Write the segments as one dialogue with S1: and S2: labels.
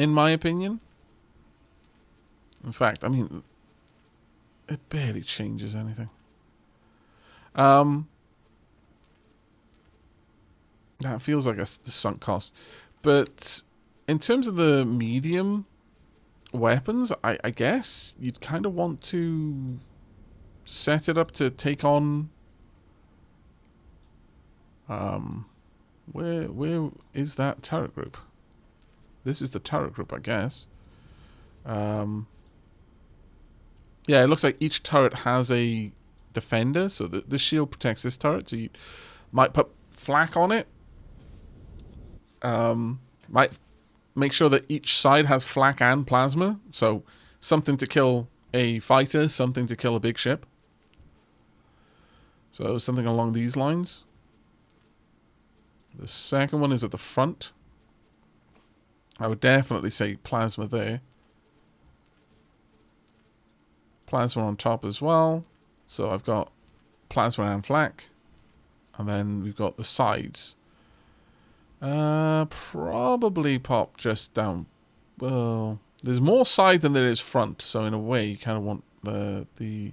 S1: in my opinion. In fact, I mean, it barely changes anything. That feels like the sunk cost. But in terms of the medium weapons, I guess you'd kind of want to set it up to take on. Where is that turret group? This is the turret group, I guess. Yeah, it looks like each turret has a defender, so this shield protects this turret. So you might put flak on it. Might make sure that each side has flak and plasma. So something to kill a fighter, something to kill a big ship. So something along these lines. The second one is at the front. I would definitely say plasma there. Plasma on top as well. So I've got plasma and flak. And then we've got the sides. Probably pop just down. Well, there's more side than there is front. So in a way, you kind of want the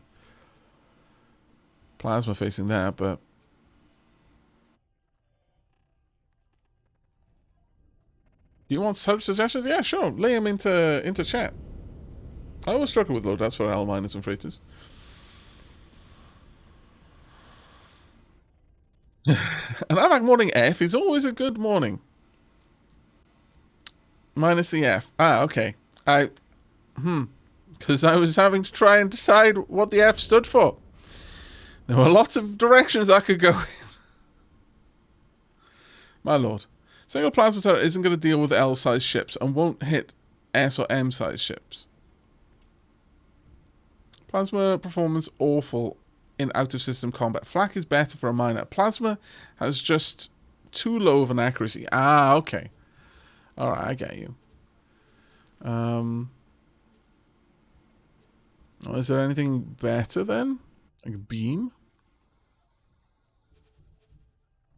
S1: plasma facing there. But do you want such suggestions? Yeah, sure. Lay them into chat. I always struggle with loadouts for L miners and freighters. An Aavak morning F is always a good morning. Minus the F. Ah, okay. Because I was having to try and decide what the F stood for. There were lots of directions I could go in. My lord. Single plasma turret isn't going to deal with L-sized ships and won't hit S or M-sized ships. Plasma performance awful in out-of-system combat. Flak is better for a miner. Plasma has just too low of an accuracy. Ah, okay. Alright, I get you. Is there anything better then? Like a beam?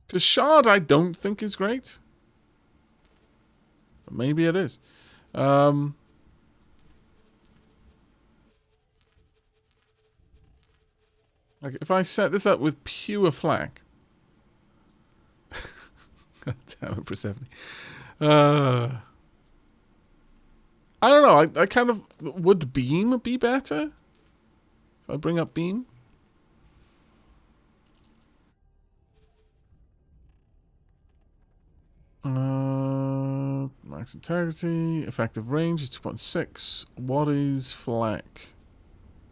S1: Because shard I don't think is great. But maybe it is. Like if I set this up with pure flak. God damn it, Persephone. I don't know. I kind of... Would beam be better? If I bring up beam? Max integrity. Effective range is 2.6. What is flak?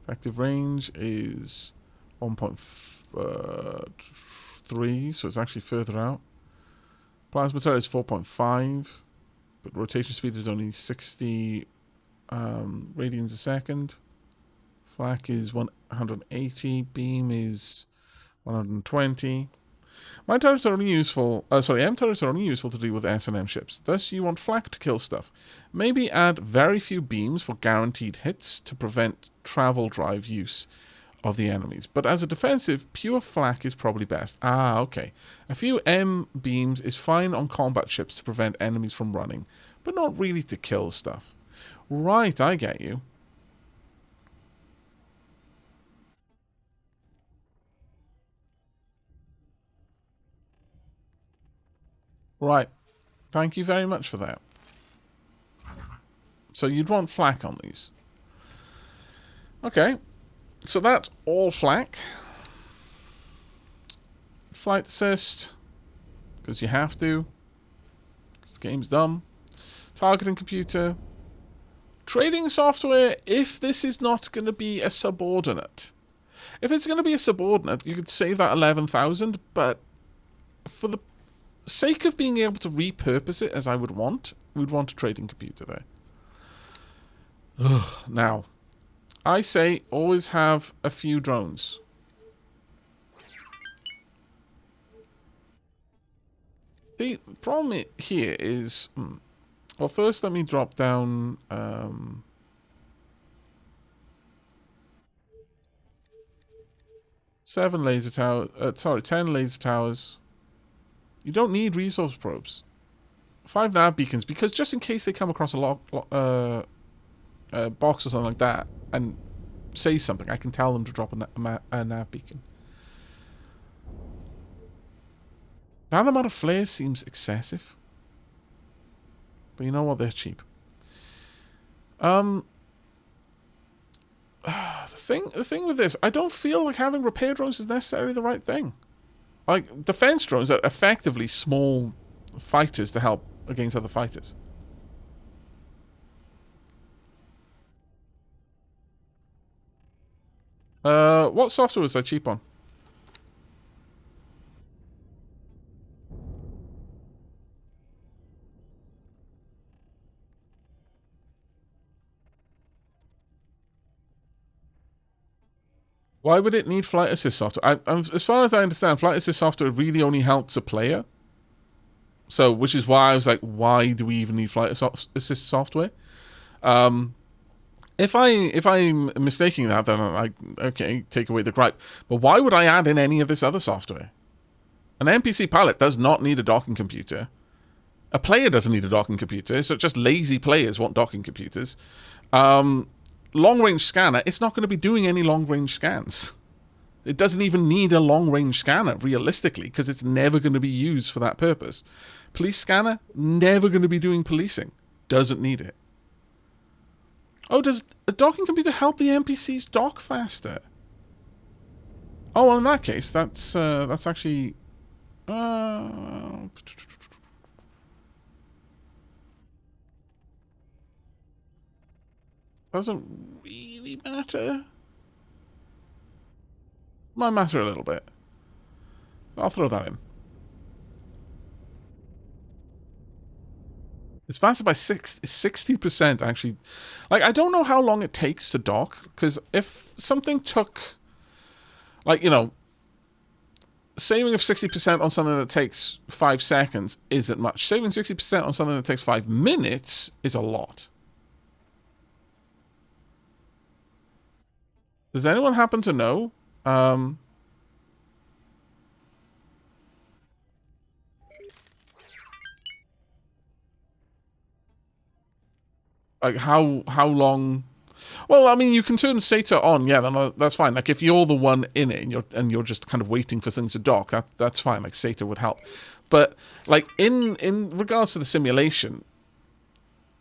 S1: Effective range is 1.3, so it's actually further out. Plasma turret is 4.5, but rotation speed is only 60 radians a second. Flak is 180. Beam is 120. M turrets are only useful to deal with S and M ships. Thus, you want flak to kill stuff. Maybe add very few beams for guaranteed hits to prevent travel drive use of the enemies. But as a defensive, pure flak is probably best. Ah, okay. A few M beams is fine on combat ships to prevent enemies from running, but not really to kill stuff. Right, I get you. Right. Thank you very much for that. So you'd want flak on these. Okay. So that's all flak. Flight assist. Because you have to. The game's dumb. Targeting computer. Trading software, if this is not going to be a subordinate. If it's going to be a subordinate, you could save that 11,000, but for the sake of being able to repurpose it as I would want, we'd want a trading computer there. Ugh. Now, I say always have a few drones. The problem here is... Well, first let me drop down... 10 laser towers. You don't need resource probes. 5 nav beacons, because just in case they come across a box or something like that and say something, I can tell them to drop a nav beacon. That amount of flares seems excessive. But you know what? They're cheap. The thing with this, I don't feel like having repair drones is necessarily the right thing. Like, defense drones are effectively small fighters to help against other fighters. What software was I cheap on? Why would it need flight assist software? As far as I understand, flight assist software really only helps a player. So, which is why I was like, why do we even need flight assist software? If I'm mistaking that, then okay, take away the gripe. But why would I add in any of this other software? An NPC pilot does not need a docking computer. A player doesn't need a docking computer, so just lazy players want docking computers. Long-range scanner, it's not going to be doing any long-range scans. It doesn't even need a long-range scanner, realistically, because it's never going to be used for that purpose. Police scanner, never going to be doing policing. Doesn't need it. Oh, does a docking computer help the NPCs dock faster? Oh, well, in that case, that's actually... doesn't really matter. Might matter a little bit. I'll throw that in. It's faster by 60%, actually. Like, I don't know how long it takes to dock, because if something took, like, you know, saving of 60% on something that takes 5 seconds isn't much. Saving 60% on something that takes 5 minutes is a lot. Does anyone happen to know? Like how long? Well, I mean, you can turn SATA on. Yeah, then that's fine. Like if you're the one in it and you're just kind of waiting for things to dock, that's fine. Like SATA would help. But like in regards to the simulation,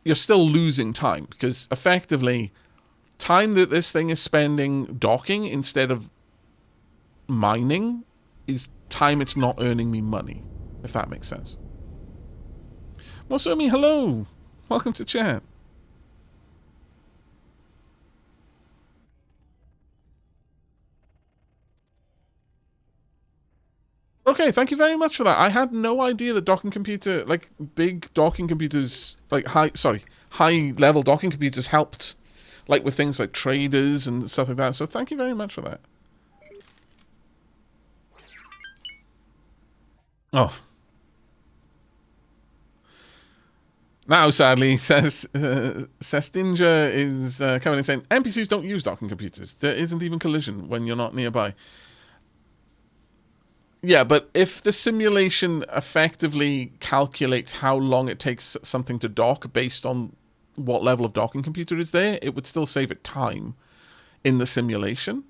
S1: you're still losing time because effectively, time that this thing is spending docking instead of mining is time it's not earning me money, if that makes sense. Mosomi, hello. Welcome to chat. Okay, thank you very much for that. I had no idea that docking computer, like big docking computers, like high level docking computers helped, like with things like traders and stuff like that. So thank you very much for that. Oh. Now, sadly, says Sestinja is coming in saying, NPCs don't use docking computers. There isn't even collision when you're not nearby. Yeah, but if the simulation effectively calculates how long it takes something to dock based on what level of docking computer is there, it would still save it time in the simulation.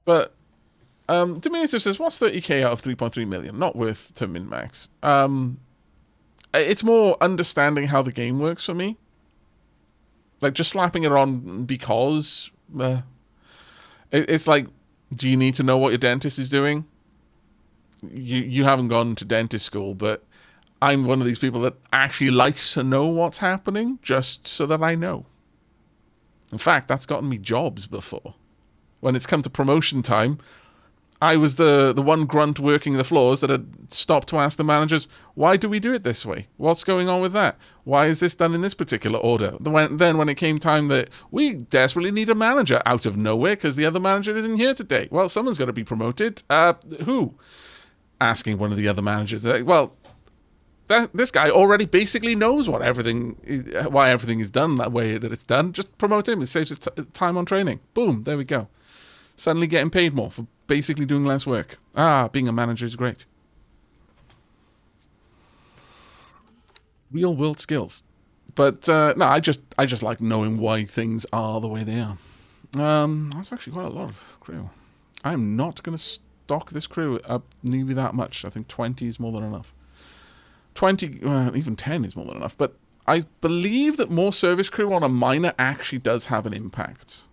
S1: But Diminutive says, what's 30k out of 3.3 million? Not worth to min-max. It's more understanding how the game works for me. Like, just slapping it on because... it's like, do you need to know what your dentist is doing? You haven't gone to dentist school, but I'm one of these people that actually likes to know what's happening just so that I know. In fact, that's gotten me jobs before. When it's come to promotion time, I was the one grunt working the floors that had stopped to ask the managers, why do we do it this way? What's going on with that? Why is this done in this particular order? Then when it came time that we desperately need a manager out of nowhere because the other manager isn't here today. Well, someone's got to be promoted. Who? Asking one of the other managers. Well, this guy already basically knows why everything is done that way that it's done. Just promote him. It saves his time on training. Boom, there we go. Suddenly getting paid more for basically doing less work. Ah, being a manager is great. Real world skills. But no, I just like knowing why things are the way they are. That's actually quite a lot of crew. I'm not going to stock this crew up nearly that much. I think 20 is more than enough. 20, even 10 is more than enough. But I believe that more service crew on a miner actually does have an impact.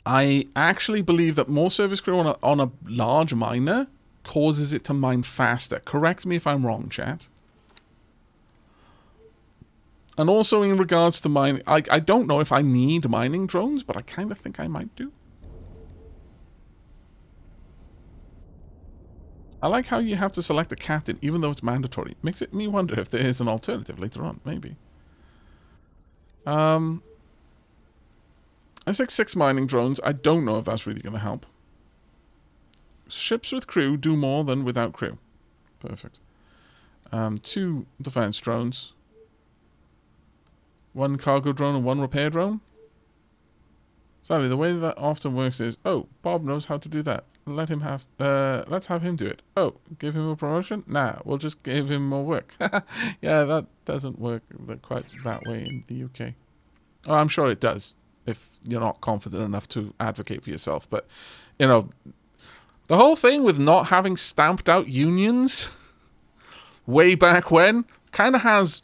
S1: I actually believe that more service crew on a large miner causes it to mine faster. Correct me if I'm wrong, chat. And also in regards to mining, I don't know if I need mining drones, but I kind of think I might do. I like how you have to select a captain, even though it's mandatory. Makes it me wonder if there is an alternative later on, maybe. I think 6 mining drones. I don't know if that's really going to help. Ships with crew do more than without crew. Perfect. 2 defense drones. 1 cargo drone and 1 repair drone. Sadly, the way that often works is, oh, Bob knows how to do that. Let's have him do it. Oh, give him a promotion? Nah, we'll just give him more work. Yeah, that doesn't work quite that way in the UK. Oh, I'm sure it does, if you're not confident enough to advocate for yourself. But, you know, the whole thing with not having stamped out unions way back when kind of has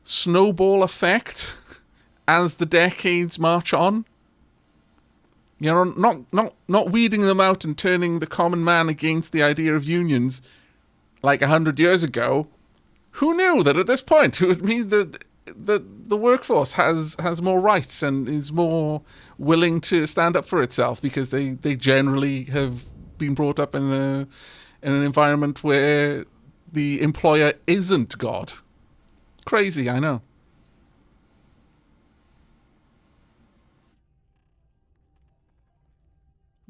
S1: snowball effect as the decades march on. You know, not weeding them out and turning the common man against the idea of unions like 100 years ago. Who knew that at this point it would mean that the workforce has more rights and is more willing to stand up for itself because they generally have been brought up in an environment where the employer isn't God. Crazy, I know.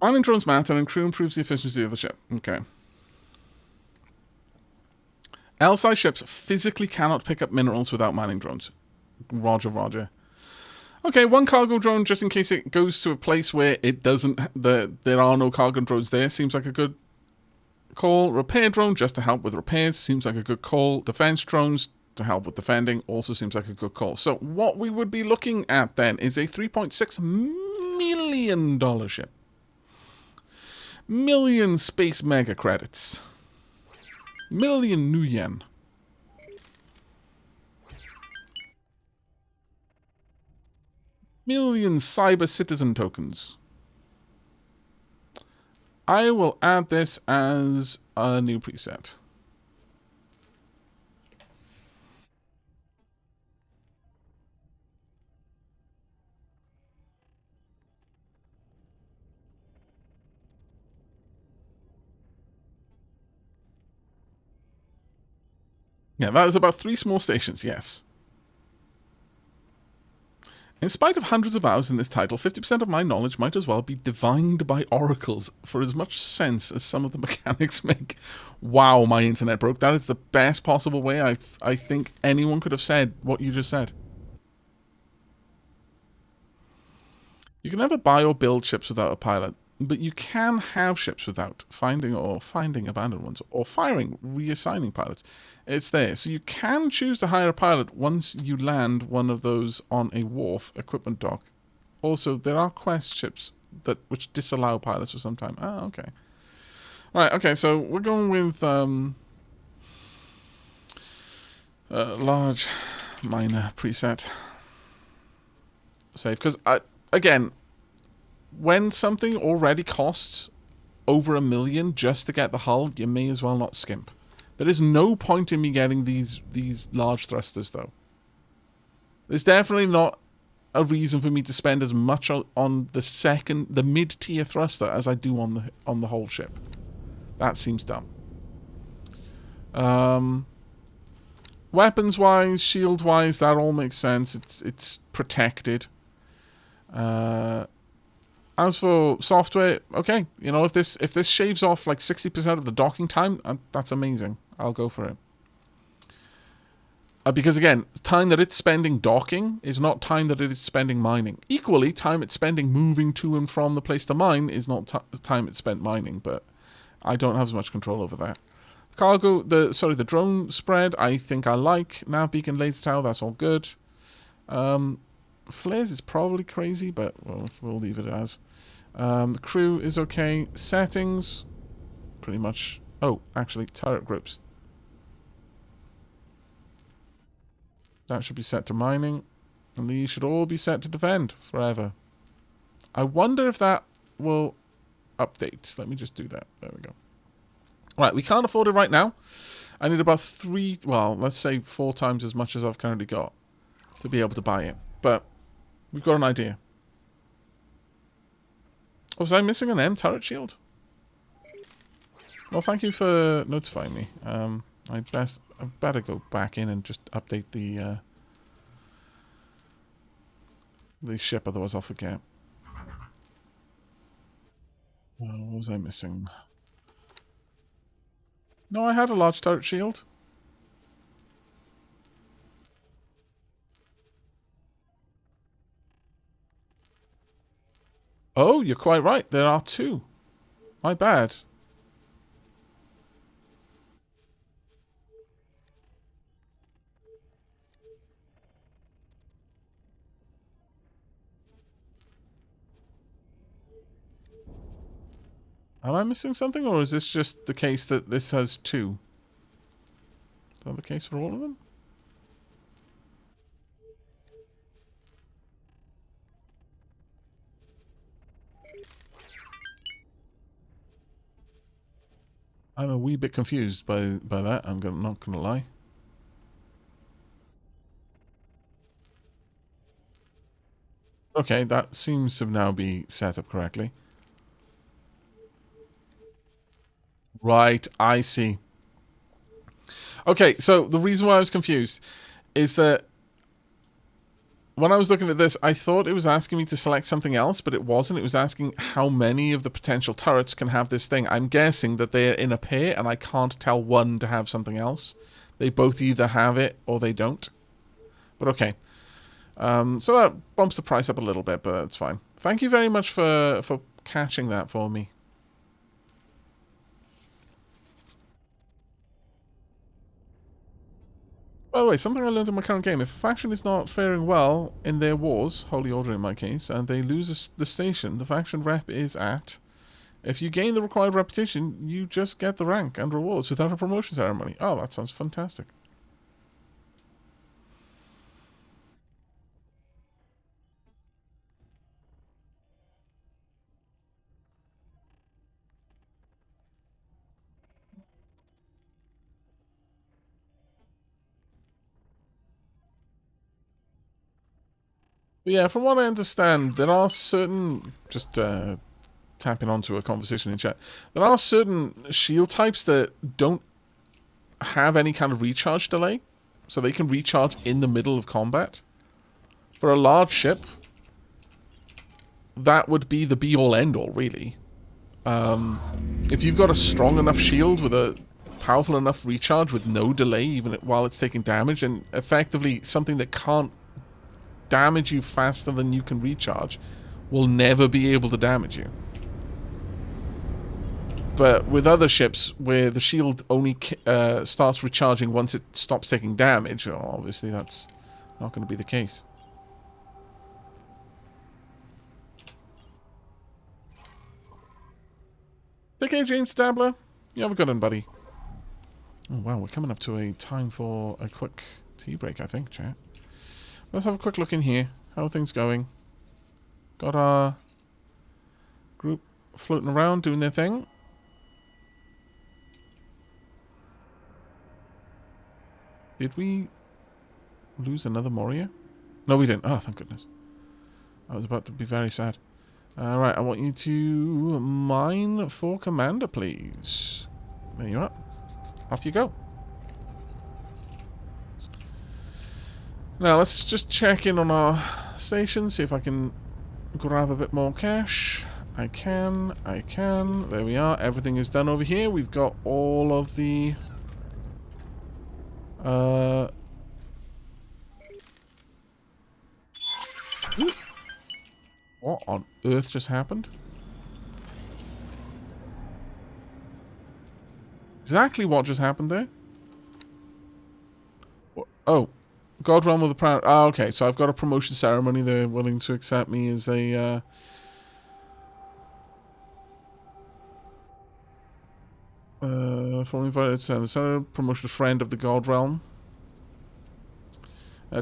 S1: Mining drones matter and crew improves the efficiency of the ship. Okay. L-size ships physically cannot pick up minerals without mining drones. Roger, roger. Okay, 1 cargo drone just in case it goes to a place where it doesn't. There are no cargo drones there. Seems like a good call. Repair drone just to help with repairs. Seems like a good call. Defense drones to help with defending. Also seems like a good call. So what we would be looking at then is a $3.6 million ship. Million space mega credits. Million new yen. Million cyber citizen tokens. I will add this as a new preset. Yeah, that is about 3 small stations, yes. In spite of hundreds of hours in this title, 50% of my knowledge might as well be divined by oracles for as much sense as some of the mechanics make. Wow, my internet broke. That is the best possible way I think anyone could have said what you just said. You can never buy or build ships without a pilot, but you can have ships without finding abandoned ones, or firing, reassigning pilots. It's there. So you can choose to hire a pilot once you land one of those on a wharf equipment dock. Also, there are quest ships which disallow pilots for some time. Ah, okay. Right, okay, so we're going with large miner preset. Save, because, again, when something already costs over $1 million just to get the hull, you may as well not skimp. There is no point in me getting these large thrusters, though. There's definitely not a reason for me to spend as much on the mid-tier thruster as I do on the whole ship. That seems dumb. Weapons-wise, shield-wise, that all makes sense. It's protected. As for software, okay, you know, if this shaves off like 60% of the docking time, that's amazing. I'll go for it. Because again, time that it's spending docking is not time that it is spending mining. Equally, time it's spending moving to and from the place to mine is not time it's spent mining, but I don't have as much control over that. Cargo, the drone spread, I think I like. Nav beacon, laser tower, that's all good. Flares is probably crazy, but we'll leave it as. The crew is okay. Settings, pretty much. Oh, actually, turret groups. That should be set to mining. And these should all be set to defend forever. I wonder if that will update. Let me just do that. There we go. Right, we can't afford it right now. I need about 3, well, let's say 4 times as much as I've currently got to be able to buy it. But we've got an idea. Oh, was I missing an M turret shield? Well, thank you for notifying me. I better go back in and just update the ship, otherwise I'll forget. What was I missing? No, I had a large turret shield. Oh, you're quite right. There are 2. My bad. Am I missing something, or is this just the case that this has 2? Is that the case for all of them? I'm a wee bit confused by that. I'm not gonna lie. Okay, that seems to now be set up correctly. Right, I see. Okay, so the reason why I was confused is that when I was looking at this, I thought it was asking me to select something else, but it wasn't. It was asking how many of the potential turrets can have this thing. I'm guessing that they're in a pair, and I can't tell one to have something else. They both either have it or they don't. But okay. So that bumps the price up a little bit, but that's fine. Thank you very much for catching that for me. By the way, something I learned in my current game, if a faction is not faring well in their wars, Holy Order in my case, and they lose the station the faction rep is at, if you gain the required reputation, you just get the rank and rewards without a promotion ceremony. Oh, that sounds fantastic. But yeah, from what I understand, there are certain, just tapping onto a conversation in chat, there are certain shield types that don't have any kind of recharge delay, so they can recharge in the middle of combat. For a large ship, that would be the be-all, end-all, really. If you've got a strong enough shield with a powerful enough recharge with no delay, even while it's taking damage, and effectively something that can't damage you faster than you can recharge, will never be able to damage you. But with other ships, where the shield only starts recharging once it stops taking damage, obviously that's not going to be the case. Okay, James Dabbler. You have a good one, buddy. Oh, wow, we're coming up to a time for a quick tea break, I think, chat. Let's have a quick look in here. How are things going? Got our group floating around, doing their thing. Did we lose another Moria? No, we didn't. Oh, thank goodness. I was about to be very sad. Right, I want you to mine for commander, please. There you are. Off you go. Now, let's just check in on our station, see if I can grab a bit more cash. I can. There we are. Everything is done over here. We've got all of the What on earth just happened? Exactly what just happened there? Oh, God Realm of the Proud. Ah, okay, so I've got a promotion ceremony. They're willing to accept me as a... Fully invited to the promotion friend of the God Realm.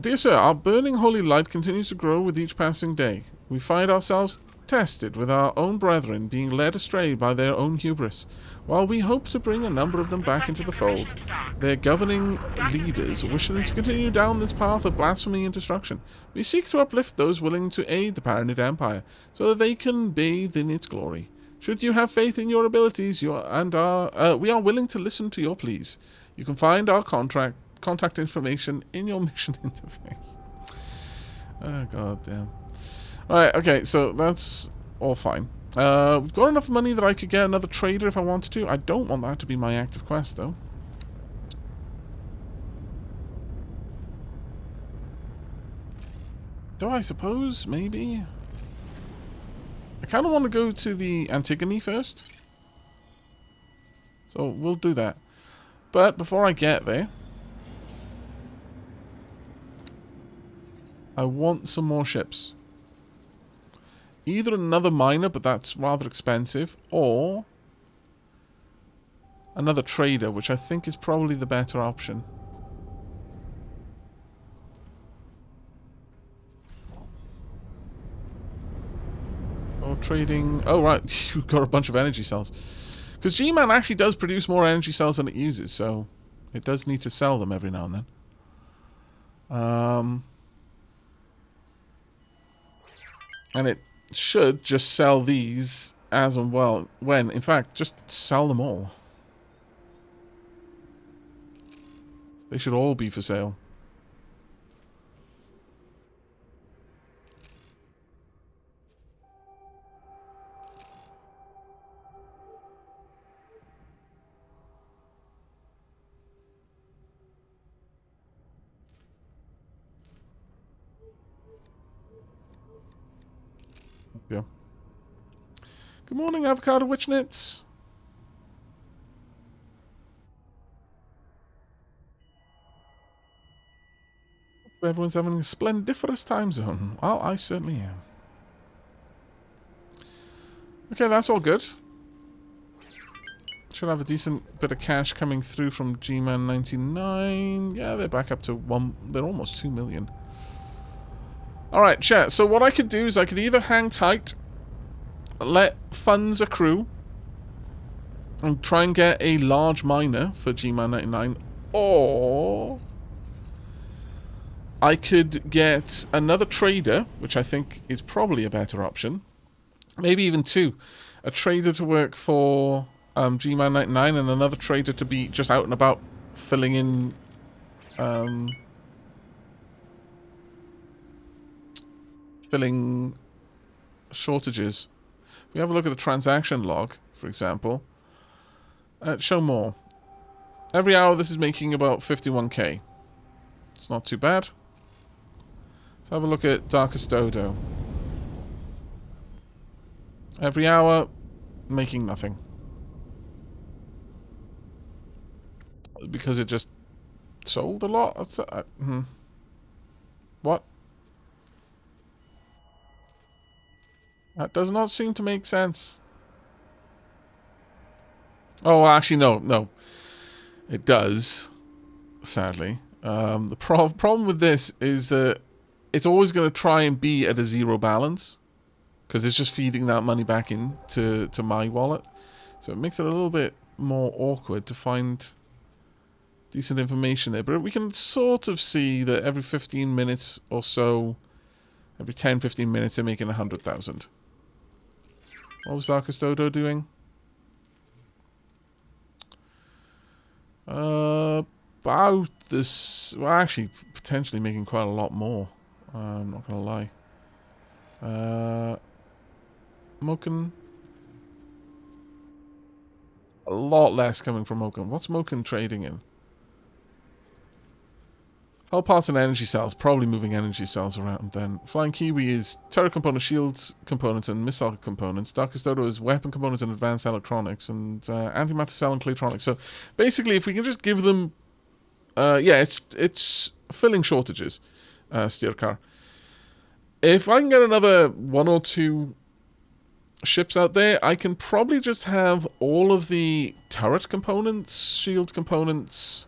S1: Dear sir, our burning holy light continues to grow with each passing day. We find ourselves tested with our own brethren being led astray by their own hubris. While we hope to bring a number of them back into the fold, their governing leaders wish them to continue down this path of blasphemy and destruction. We seek to uplift those willing to aid the Paranid Empire, so that they can bathe in its glory. Should you have faith in your abilities, we are willing to listen to your pleas. You can find our contact information in your mission interface. Oh, god damn. Right, okay, so that's all fine. We've got enough money that I could get another trader if I wanted to. I don't want that to be my active quest, though. Do I suppose? Maybe? I kind of want to go to the Antigone first. So we'll do that. But before I get there, I want some more ships. Either another miner, but that's rather expensive, or another trader, which I think is probably the better option. Or trading... Oh, right. You've got a bunch of energy cells. Because G-Man actually does produce more energy cells than it uses, so it does need to sell them every now and then. And it should just sell these as and when. In fact, just sell them all. They should all be for sale. Yeah. Good morning, Avocado Witchnits. Hope everyone's having a splendiferous time zone. Well, I certainly am. Okay, that's all good. Should have a decent bit of cash coming through from G-Man 99. Yeah, they're back up to one. They're almost 2 million. Alright, chat. So what I could do is I could either hang tight, let funds accrue, and try and get a large miner for G-Man 99, or I could get another trader, which I think is probably a better option. Maybe even two. A trader to work for G-Man 99 and another trader to be just out and about filling in filling shortages. If we have a look at the transaction log, for example, show more. Every hour this is making about 51k. It's not too bad. Let's have a look at Darkest Dodo. Every hour, making nothing. Because it just sold a lot? What? That does not seem to make sense. Oh, actually, no. It does, sadly. The problem with this is that it's always going to try and be at a zero balance, because it's just feeding that money back in to my wallet. So it makes it a little bit more awkward to find decent information there. But we can sort of see that every 15 minutes or so, every 10-15 minutes, they're making 100,000. What was Darkest Dodo doing? About this... Well, actually, potentially making quite a lot more. I'm not going to lie. Moken. A lot less coming from Moken. What's Moken trading in? Hull parts and energy cells. Probably moving energy cells around then. Flying Kiwi is turret components, shield components, and missile components. Darkest Dodo is weapon components and advanced electronics. And antimatter cell and claytronics. So basically, if we can just give them... yeah, it's filling shortages, Steerkar. If I can get another 1 or 2 ships out there, I can probably just have all of the turret components, shield components...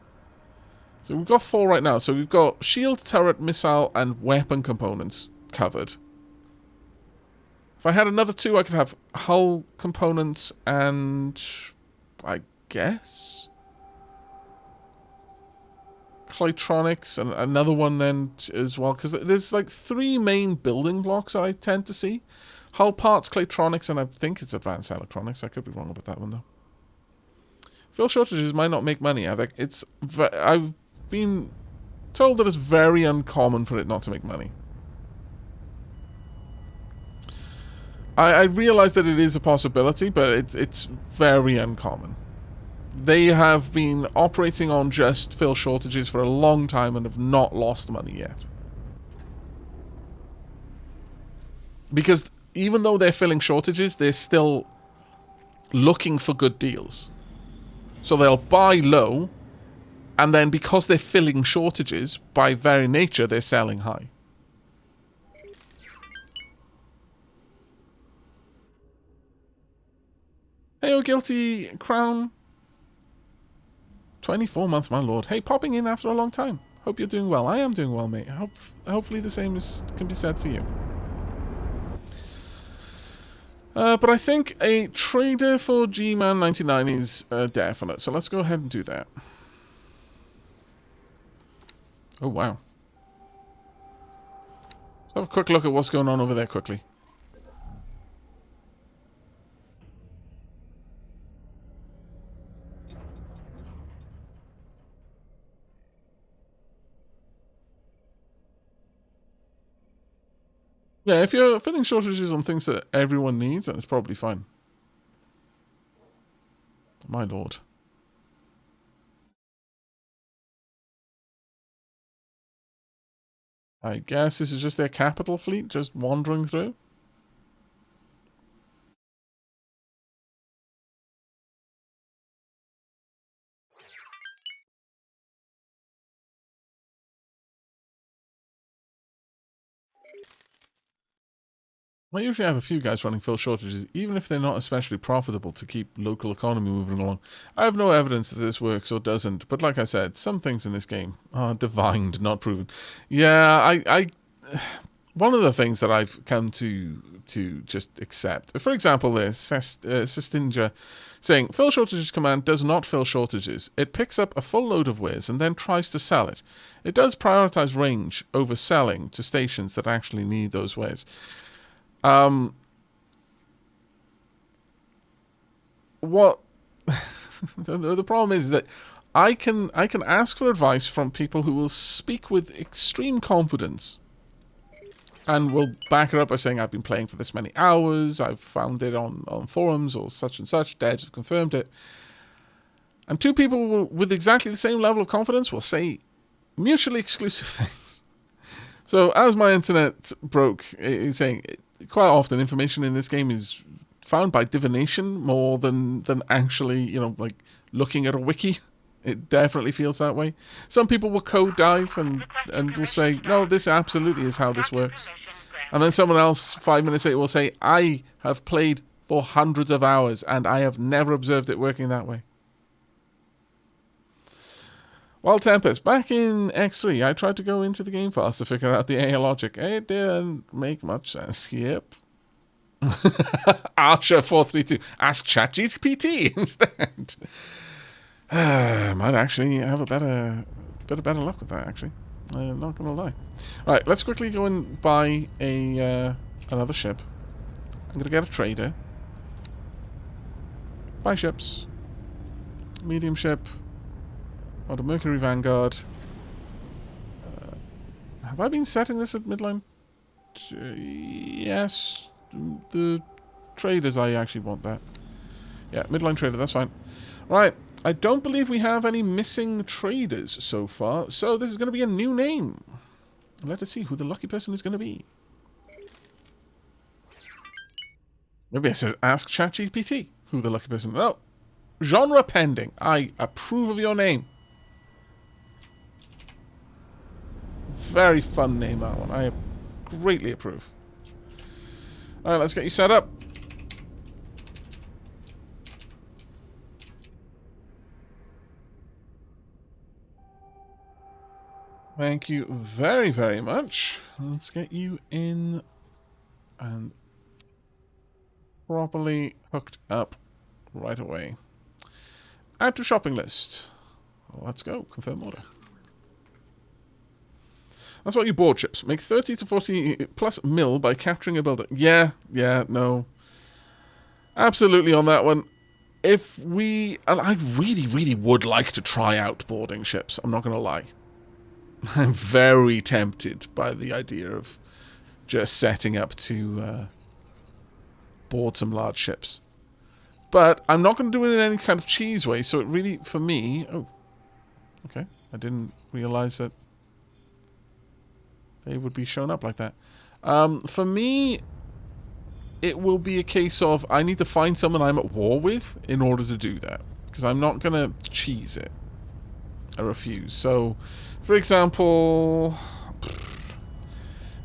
S1: So we've got 4 right now. So we've got shield, turret, missile, and weapon components covered. If I had another 2, I could have hull components and... I guess... Claytronics, and another one then as well. Because there's like 3 main building blocks that I tend to see. Hull parts, Claytronics, and I think it's advanced electronics. I could be wrong about that one, though. Fuel shortages might not make money, Aavak. I've been told that it's very uncommon for it not to make money. I realise that it is a possibility, but it's very uncommon. They have been operating on just fill shortages for a long time and have not lost money yet. Because even though they're filling shortages, they're still looking for good deals. So they'll buy low, and then because they're filling shortages, by very nature, they're selling high. Hey, oh, Guilty Crown. 24 months, my lord. Hey, popping in after a long time. Hope you're doing well. I am doing well, mate. Hopefully the same can be said for you. But I think a trader for G-Man 99 is definite. So let's go ahead and do that. Oh, wow. Let's have a quick look at what's going on over there quickly. Yeah, if you're filling shortages on things that everyone needs, then it's probably fine. My lord. I guess this is just their capital fleet just wandering through. I usually have a few guys running fill shortages, even if they're not especially profitable to keep local economy moving along. I have no evidence that this works or doesn't, but like I said, some things in this game are divined, not proven. Yeah, one of the things that I've come to just accept, for example, there's Sistinja saying, fill shortages command does not fill shortages. It picks up a full load of wares and then tries to sell it. It does prioritize range over selling to stations that actually need those wares. What the problem is that I can ask for advice from people who will speak with extreme confidence and will back it up by saying I've been playing for this many hours, I've found it on forums or such and such, devs have confirmed it. And 2 people will, with exactly the same level of confidence, will say mutually exclusive things. So as my internet broke, it's saying quite often information in this game is found by divination more than actually, you know, like looking at a wiki. It definitely feels that way. Some people will code dive and will say, no, this absolutely is how this works. And then someone else 5 minutes later will say, I have played for hundreds of hours and I have never observed it working that way. Wild Tempest, back in X3, I tried to go into the game fast to figure out the AI logic. It didn't make much sense. Yep. Archer432, ask ChatGPT instead. Might actually have a bit of better luck with that, actually. I'm not going to lie. Right, let's quickly go and buy another ship. I'm going to get a trader. Buy ships. Medium ship. Oh, the Mercury Vanguard. Have I been setting this at midline? Yes. The traders, I actually want that. Yeah, midline trader, that's fine. Right. I don't believe we have any missing traders so far, so this is going to be a new name. Let us see who the lucky person is going to be. Maybe I should ask ChatGPT who the lucky person is. Oh, genre pending. I approve of your name. Very fun name, that one. I greatly approve. Alright, let's get you set up. Thank you very, very much. Let's get you in and properly hooked up right away. Add to shopping list. Let's go. Confirm order. That's what you bought, chips. Make 30 to 40 plus mil by capturing a builder. Yeah, no. Absolutely on that one. If we... And I really, really would like to try out boarding ships. I'm not going to lie. I'm very tempted by the idea of just setting up to board some large ships. But I'm not going to do it in any kind of cheese way, so it really, for me... Oh, okay. I didn't realize that they would be shown up like that. For me, it will be a case of I need to find someone I'm at war with in order to do that. Because I'm not going to cheese it. I refuse. So, for example,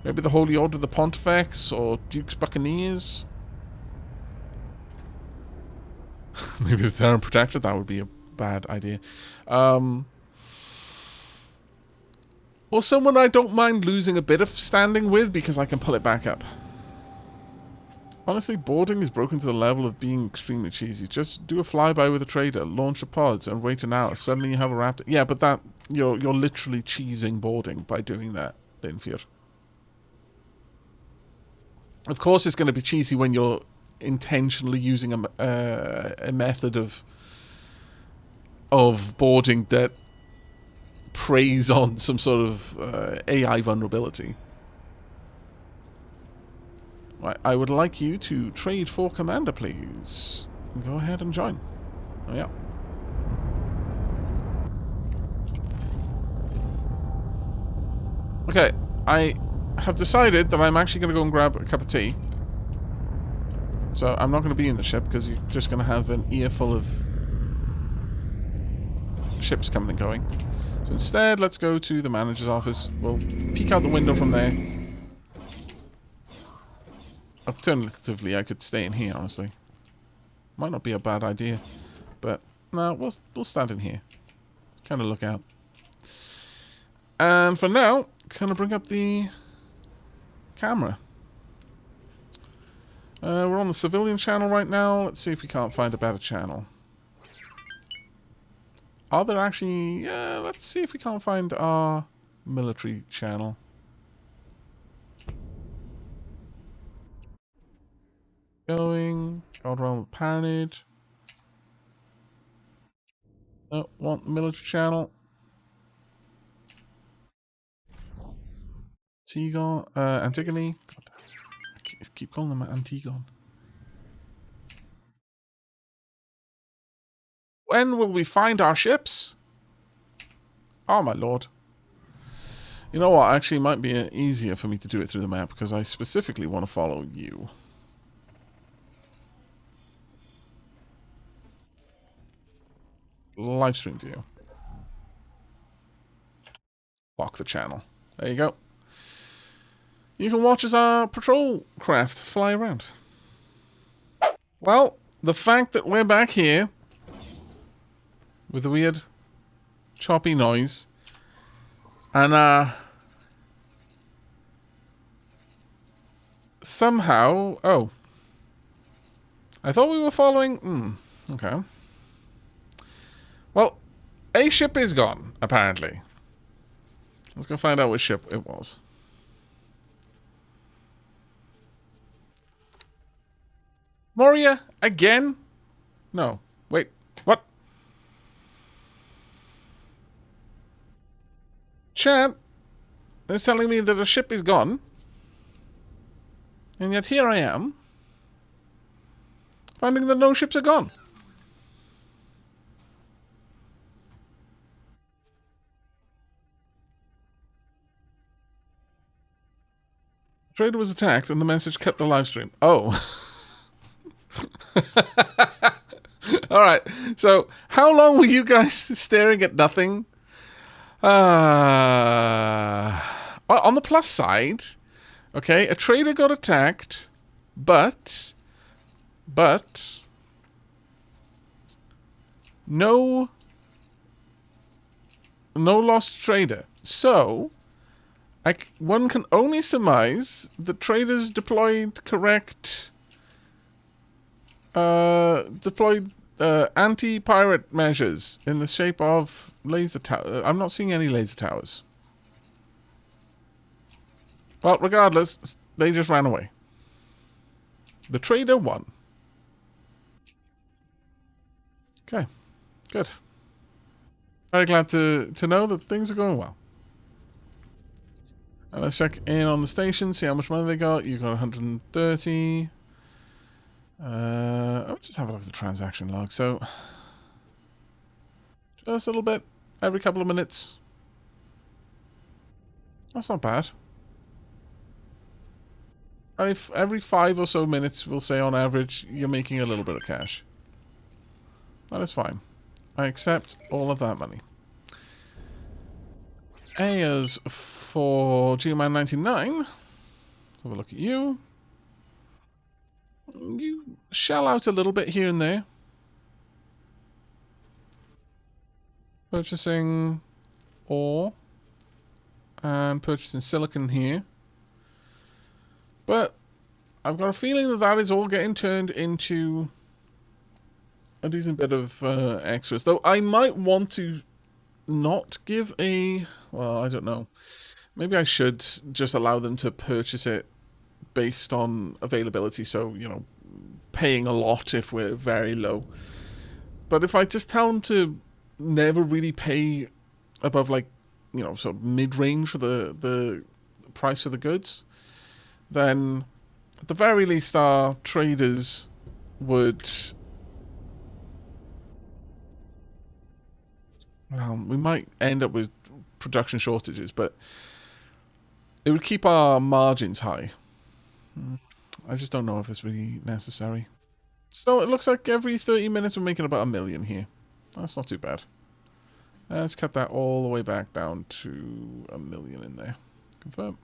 S1: maybe the Holy Order of the Pontifex or Duke's Buccaneers. Maybe the Terran Protector. That would be a bad idea. Or someone I don't mind losing a bit of standing with because I can pull it back up. Honestly, boarding is broken to the level of being extremely cheesy. Just do a flyby with a trader, launch the pods, and wait an hour. Suddenly you have a raptor. Yeah, but that you're literally cheesing boarding by doing that, Linfear. Of course, it's going to be cheesy when you're intentionally using a method of boarding that preys on some sort of AI vulnerability. Right, I would like you to trade for commander, please. Go ahead and join. Oh, yeah. Okay, I have decided that I'm actually going to go and grab a cup of tea. So I'm not going to be in the ship because you're just going to have an earful of ships coming and going. So instead, let's go to the manager's office. We'll peek out the window from there. Alternatively, I could stay in here, honestly. Might not be a bad idea. But, no, we'll stand in here. Kind of look out. And for now, kind of bring up the camera. We're on the civilian channel right now. Let's see if we can't find a better channel. Are there actually... Yeah, let's see if we can't find our military channel. Going. God Realm of Paranid. Oh, want the military channel. Antigone. Antigone. God, I keep calling them Antigone. When will we find our ships? Oh, my lord. You know what? Actually, it might be easier for me to do it through the map because I specifically want to follow you. Live stream view. Lock the channel. There you go. You can watch as our patrol craft fly around. Well, the fact that we're back here with the weird choppy noise and somehow... Oh. I thought we were following... Okay. Well, a ship is gone, apparently. Let's go find out which ship it was. Moria? Again? No. Wait. What? Chat is telling me that a ship is gone. And yet here I am, finding that no ships are gone. Trader was attacked and the message kept the live stream. Oh. Alright, so how long were you guys staring at nothing? Well, on the plus side, okay, a trader got attacked, but no lost trader. So one can only surmise the traders deployed correct anti-pirate measures in the shape of laser tower. I'm not seeing any laser towers. Well, regardless, they just ran away. The trader won. Okay, good. Very glad to know that things are going well. And let's check in on the station, see how much money they got. You got 130. I'll just have a look at the transaction log. So, just a little bit every couple of minutes. That's not bad. Every 5 or so minutes, we'll say on average, you're making a little bit of cash. That is fine. I accept all of that money. A is for G-Man 99. Let's have a look at you. You shell out a little bit here and there. Purchasing ore and purchasing silicon here. But I've got a feeling that that is all getting turned into a decent bit of extras. Though I might want to not give a... Well, I don't know. Maybe I should just allow them to purchase it based on availability. So, you know, paying a lot if we're very low. But if I just tell them to never really pay above, like, you know, sort of mid-range for the price of the goods, then at the very least our traders would... Well, we might end up with production shortages, but it would keep our margins high. I just don't know if it's really necessary. So it looks like every 30 minutes we're making about $1 million here. That's not too bad. Let's cut that all the way back down to $1 million in there. Confirm.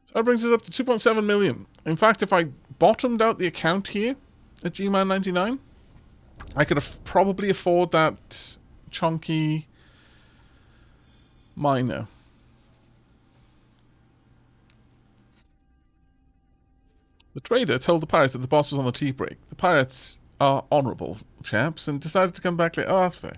S1: So that brings us up to 2.7 million. In fact, if I bottomed out the account here at G-Man 99, I could probably afford that chunky miner. The trader told the pirates that the boss was on the tea break. The pirates are honourable chaps and decided to come back later. Oh, that's fair.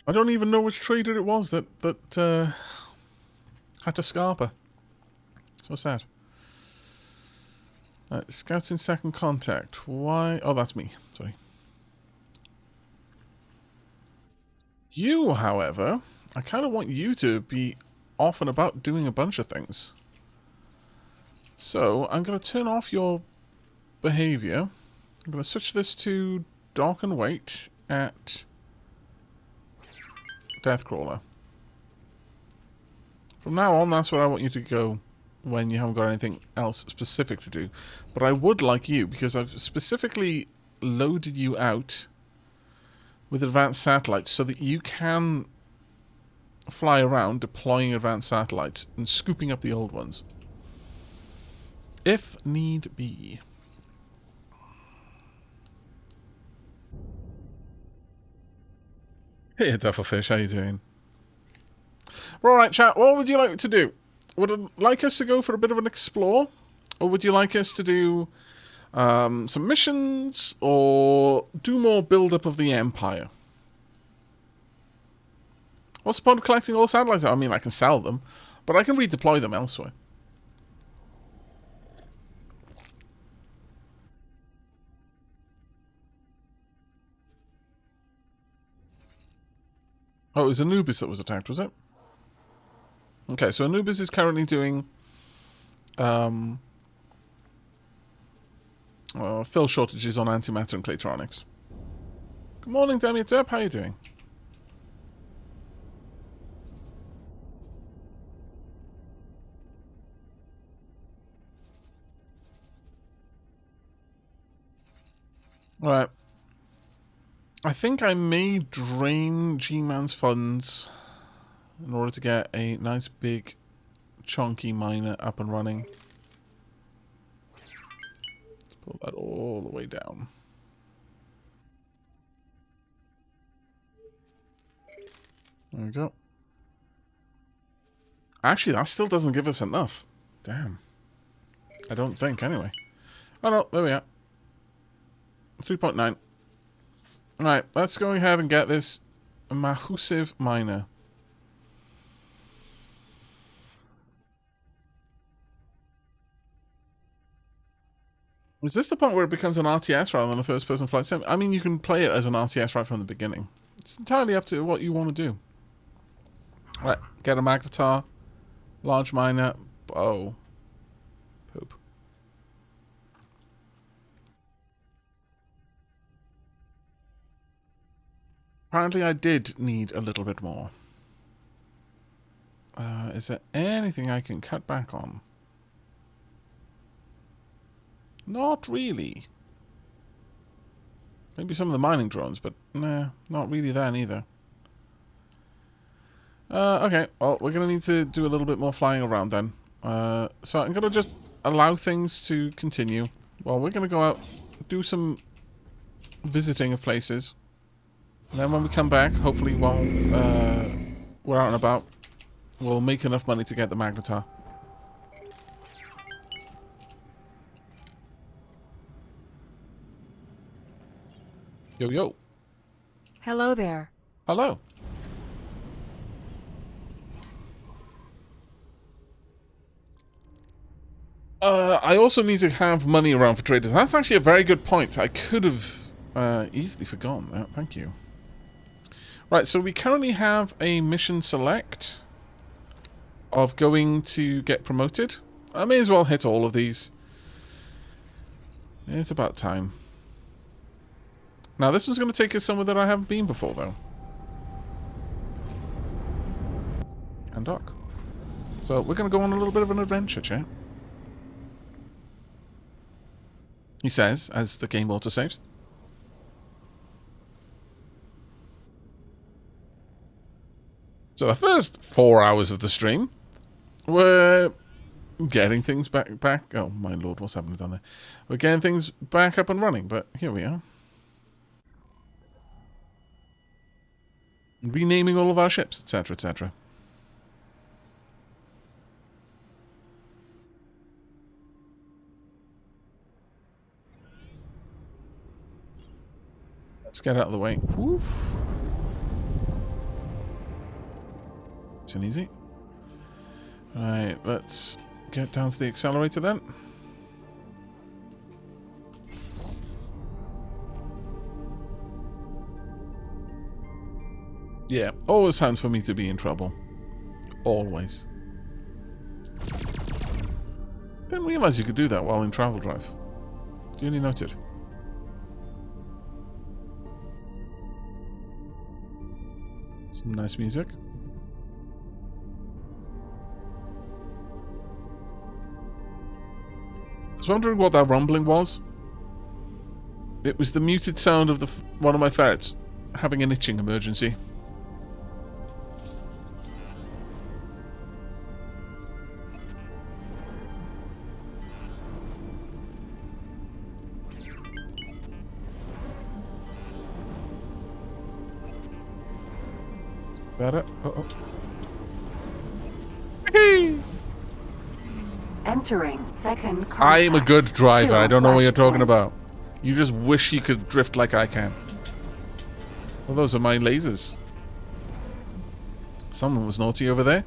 S1: I don't even know which trader it was that had to scarper. So sad. Scouts in second contact. Why? Oh, that's me. Sorry. You, however, I kind of want you to be off and about doing a bunch of things. So I'm going to turn off your behavior. I'm going to switch this to dock and wait at Deathcrawler. From now on, that's where I want you to go when you haven't got anything else specific to do. But I would like you, because I've specifically loaded you out with advanced satellites so that you can fly around deploying advanced satellites and scooping up the old ones. If need be. Hey, Duffelfish, how you doing? Alright, chat, what would you like to do? Would you like us to go for a bit of an explore? Or would you like us to do some missions? Or do more build-up of the Empire? What's the point of collecting all satellites? I mean, I can sell them, but I can redeploy them elsewhere. Oh, it was Anubis that was attacked, was it? Okay, so Anubis is currently doing Fill shortages on antimatter and Claytronics. Good morning, Demiatep. How are you doing? Alright. I think I may drain G-Man's funds in order to get a nice big chunky miner up and running. Pull that all the way down. There we go. Actually, that still doesn't give us enough. Damn. I don't think, anyway. Oh no, there we are. 3.9. Alright, let's go ahead and get this Mahusive miner. Is this the point where it becomes an RTS rather than a first-person flight sim? I mean, you can play it as an RTS right from the beginning. It's entirely up to what you want to do. Right, get a magnetar, large miner, bow, poop. Apparently I did need a little bit more. Is there anything I can cut back on? Not really. Maybe some of the mining drones, but nah, not really that either. Okay, well, we're going to need to do a little bit more flying around then. So I'm going to just allow things to continue. Well, we're going to go out, do some visiting of places. And then when we come back, hopefully while we're out and about, we'll make enough money to get the magnetar. Yo, yo.
S2: Hello there.
S1: Hello. I also need to have money around for traders. That's actually a very good point. I could have easily forgotten that. Thank you. Right, so we currently have a mission select of going to get promoted. I may as well hit all of these. It's about time. Now, this one's going to take us somewhere that I haven't been before, though. And dock. So, we're going to go on a little bit of an adventure, chat. He says, as the game autosaves. So, the first 4 hours of the stream were getting things back. Oh, my lord, what's happening down there? We're getting things back up and running, but here we are. Renaming all of our ships, etc., etc. Let's get out of the way. Woof. It's an easy. Right, let's get down to the accelerator then. Yeah, always time for me to be in trouble. Always. Didn't realize you could do that while in travel drive. Duly noted. Some nice music. I was wondering what that rumbling was. It was the muted sound of one of my ferrets having an itching emergency. Better. Uh-oh.
S3: Entering second contact.
S1: I am a good driver. I don't know what you're talking about. You just wish you could drift like I can. Well, those are my lasers. Someone was naughty over there.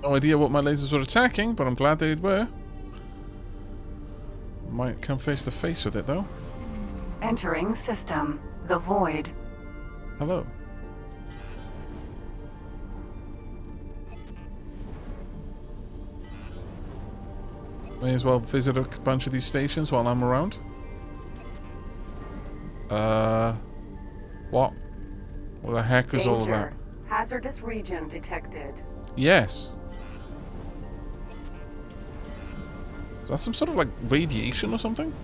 S1: No idea what my lasers were attacking, but I'm glad they were. Might come face to face with it, though.
S3: Entering system. The void.
S1: Hello. May as well visit a bunch of these stations while I'm around. What? What the heck is all of that?
S3: Danger. Hazardous region detected.
S1: Yes. Is that some sort of like radiation or something?